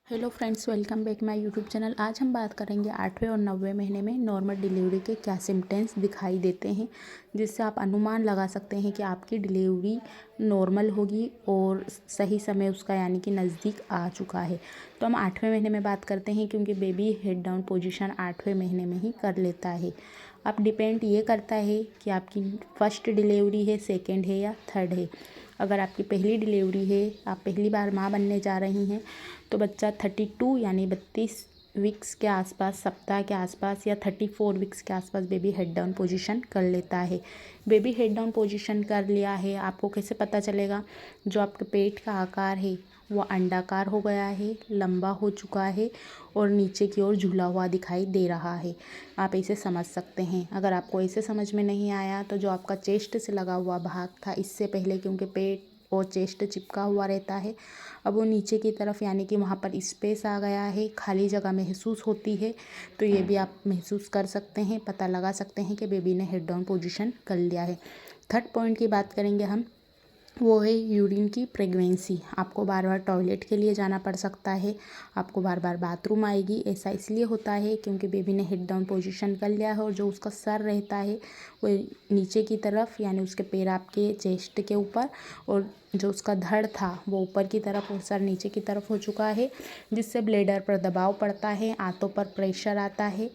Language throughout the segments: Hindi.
Hello friends, welcome back my YouTube channel. आज हम बात करेंगे 8वें और 9वें महीने में नॉर्मल डिलीवरी के क्या सिम्टम्स दिखाई देते हैं, जिससे आप अनुमान लगा सकते हैं कि आपकी डिलीवरी नॉर्मल होगी और सही समय उसका यानी कि नज़दीक आ चुका है। तो हम 8वें महीने में बात करते हैं, क्योंकि बेबी हेड डाउन पोजीशन 8वें महीने में ही कर लेता है। अब डिपेंड ये करता है कि आपकी फर्स्ट डिलीवरी है, सेकेंड है या थर्ड है। अगर आपकी पहली डिलीवरी है, आप पहली बार माँ बनने जा रही हैं, तो बच्चा 32 यानी 32 वीक्स के आसपास, सप्ताह के आसपास या 34 वीक्स के आसपास बेबी हेड डाउन पोजीशन कर लेता है। बेबी हेड डाउन पोजीशन कर लिया है, आपको कैसे पता चलेगा? जो आपके पेट का आकार है वो अंडाकार हो गया है, लंबा हो चुका है और नीचे की ओर झूला हुआ दिखाई दे रहा है। आप इसे समझ सकते हैं। अगर आपको इसे समझ में नहीं आया तो जो आपका चेस्ट से लगा हुआ भाग था इससे पहले, क्योंकि पेट और चेस्ट चिपका हुआ रहता है, अब वो नीचे की तरफ यानी कि वहाँ पर स्पेस आ गया है, खाली जगह महसूस होती है। तो ये भी आप महसूस कर सकते हैं, पता लगा सकते हैं कि बेबी ने हेड डाउन पोजीशन कर लिया है। थर्ड पॉइंट की बात करेंगे हम, वो है यूरिन की प्रेगनेंसी। आपको बार बार टॉयलेट के लिए जाना पड़ सकता है, आपको बार बार बाथरूम आएगी। ऐसा इसलिए होता है क्योंकि बेबी ने हेड डाउन पोजीशन कर लिया है और जो उसका सर रहता है वो नीचे की तरफ, यानी उसके पैर आपके चेस्ट के ऊपर, और जो उसका धड़ था वो ऊपर की तरफ और सर नीचे की तरफ हो चुका है, जिससे ब्लैडर पर दबाव पड़ता है, आंतों पर प्रेशर आता है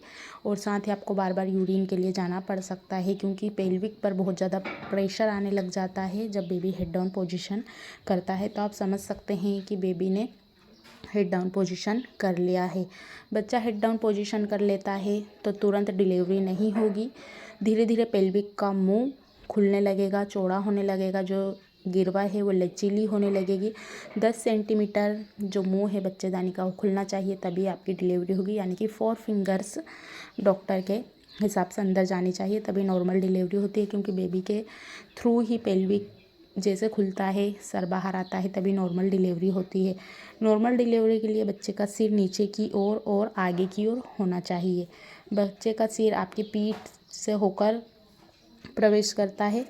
और साथ ही आपको बार बार यूरिन के लिए जाना पड़ सकता है, क्योंकि पेल्विक पर बहुत ज़्यादा प्रेशर आने लग जाता है जब बेबी हेड डाउन पोजीशन करता है। तो आप समझ सकते हैं कि बेबी ने हेड डाउन पोजीशन कर लिया है। बच्चा हेड डाउन पोजीशन कर लेता है तो तुरंत डिलीवरी नहीं होगी। धीरे धीरे पेल्विक का मुंह खुलने लगेगा, चौड़ा होने लगेगा, जो गिरवा है वो लचीली होने लगेगी। 10 सेंटीमीटर जो मुंह है बच्चेदानी का वो खुलना चाहिए, तभी आपकी डिलीवरी होगी। यानी कि 4 फिंगर्स डॉक्टर के हिसाब से अंदर जानी चाहिए, तभी नॉर्मल डिलीवरी होती है, क्योंकि बेबी के थ्रू ही पेल्विक जैसे खुलता है, सर बाहर आता है, तभी नॉर्मल डिलीवरी होती है। नॉर्मल डिलीवरी के लिए बच्चे का सिर नीचे की ओर और आगे की ओर होना चाहिए। बच्चे का सिर आपकी पीठ से होकर प्रवेश करता है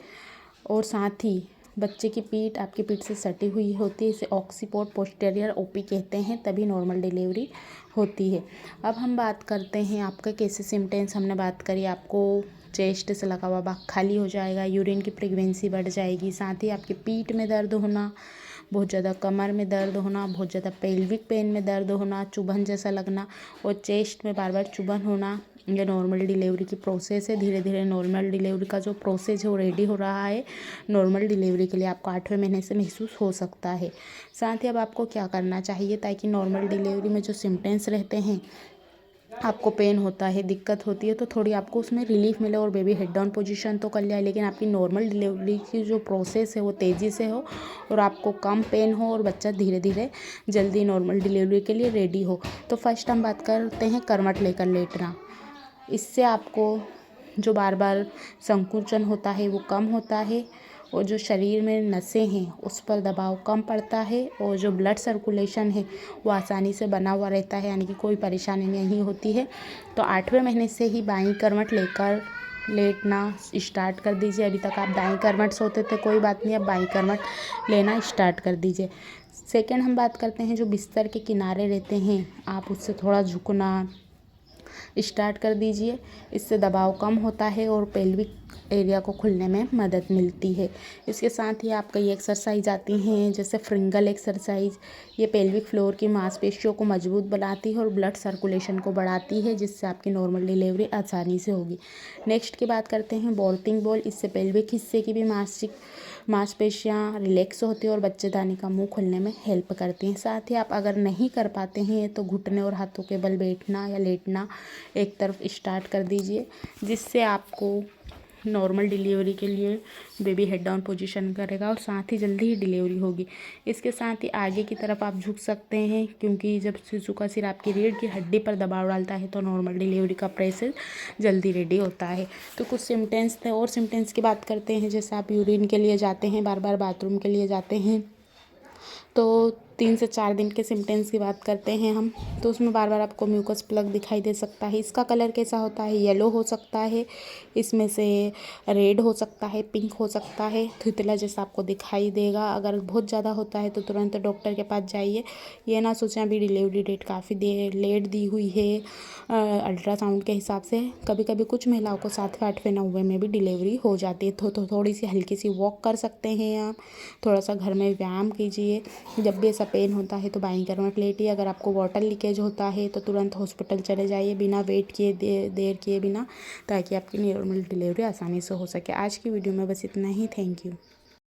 और साथ ही बच्चे की पीठ आपकी पीठ से सटी हुई होती है। इसे ऑक्सीपोर्ट पोस्टीरियर ओपी कहते हैं, तभी नॉर्मल डिलीवरी होती है। अब हम बात करते हैं आपका कैसे सिम्टम्स। हमने बात करी, आपको चेस्ट से लगा हुआ भाग खाली हो जाएगा, यूरिन की फ्रीक्वेंसी बढ़ जाएगी, साथ ही आपकी पीठ में दर्द होना, बहुत ज़्यादा कमर में दर्द होना, बहुत ज़्यादा पेल्विक पेन में दर्द होना, चुभन जैसा लगना और चेस्ट में बार बार चुभन होना। ये नॉर्मल डिलीवरी की प्रोसेस है। धीरे धीरे नॉर्मल डिलीवरी का जो प्रोसेस है वो रेडी हो रहा है। नॉर्मल डिलीवरी के लिए आपको 8वें महीने से महसूस हो सकता है। साथ ही अब आपको क्या करना चाहिए ताकि नॉर्मल डिलीवरी में जो सिम्टम्स रहते हैं, आपको पेन होता है, दिक्कत होती है, तो थोड़ी आपको उसमें रिलीफ मिले और बेबी हेड डाउन पोजीशन तो कर लिया है, लेकिन आपकी नॉर्मल डिलीवरी की जो प्रोसेस है वो तेज़ी से हो और आपको कम पेन हो और बच्चा धीरे धीरे जल्दी नॉर्मल डिलीवरी के लिए रेडी हो। तो फर्स्ट हम बात करते हैं करवट लेकर लेटना। इससे आपको जो बार बार संकुचन होता है वो कम होता है और जो शरीर में नसें हैं उस पर दबाव कम पड़ता है और जो ब्लड सर्कुलेशन है वो आसानी से बना हुआ रहता है, यानी कि कोई परेशानी नहीं होती है। तो 8वें महीने से ही बाईं करवट लेकर लेटना स्टार्ट कर दीजिए। अभी तक आप दाईं करवट सोते थे, कोई बात नहीं, अब बाईं करवट लेना स्टार्ट कर दीजिए। सेकेंड हम बात करते हैं जो बिस्तर के किनारे रहते हैं, आप उससे थोड़ा झुकना स्टार्ट कर दीजिए। इससे दबाव कम होता है और पेल्विक एरिया को खुलने में मदद मिलती है। इसके साथ ही आप कई एक्सरसाइज आती हैं, जैसे फ्रिंगल एक्सरसाइज। ये पेल्विक फ्लोर की मांसपेशियों को मजबूत बनाती है और ब्लड सर्कुलेशन को बढ़ाती है, जिससे आपकी नॉर्मल डिलीवरी आसानी से होगी। नेक्स्ट की बात करते हैं बॉल्टिंग बॉल। इससे पेल्विक हिस्से की भी मांसपेशियाँ रिलैक्स होती है और बच्चेदानी का मुंह खुलने में हेल्प करती हैं। साथ ही आप अगर नहीं कर पाते हैं तो घुटने और हाथों के बल बैठना या लेटना एक तरफ स्टार्ट कर दीजिए, जिससे आपको नॉर्मल डिलीवरी के लिए बेबी हेड डाउन पोजीशन करेगा और साथ ही जल्दी ही डिलीवरी होगी। इसके साथ ही आगे की तरफ आप झुक सकते हैं, क्योंकि जब शिशु का सिर आपकी रीढ़ की हड्डी पर दबाव डालता है तो नॉर्मल डिलीवरी का प्रोसेस जल्दी रेडी होता है। तो कुछ सिम्टम्स थे और सिम्टम्स की बात करते हैं, जैसे आप यूरिन के लिए जाते हैं, बार बार बाथरूम के लिए जाते हैं, तो 3 से 4 दिन के सिम्पटम्स की बात करते हैं हम, तो उसमें बार बार आपको म्यूकस प्लग दिखाई दे सकता है। इसका कलर कैसा होता है, येलो हो सकता है, इसमें से रेड हो सकता है, पिंक हो सकता है, थुतला जैसा आपको दिखाई देगा। अगर बहुत ज़्यादा होता है तो तुरंत डॉक्टर के पास जाइए। ये ना सोचें अभी डिलीवरी डेट काफ़ी देर लेट दी हुई है अल्ट्रासाउंड के हिसाब से। कभी कभी कुछ महिलाओं को 7वें 8वें 9वें में भी डिलीवरी हो जाती है। तो थोड़ी सी हल्की सी वॉक कर सकते हैं आप, थोड़ा सा घर में व्यायाम कीजिए। जब भी ऐसा पेन होता है तो बाईं करवट लेटिए। अगर आपको वाटर लीकेज होता है तो तुरंत हॉस्पिटल चले जाइए बिना वेट किए देर किए बिना, ताकि आपकी नॉर्मल डिलीवरी आसानी से हो सके। आज की वीडियो में बस इतना ही। Thank you.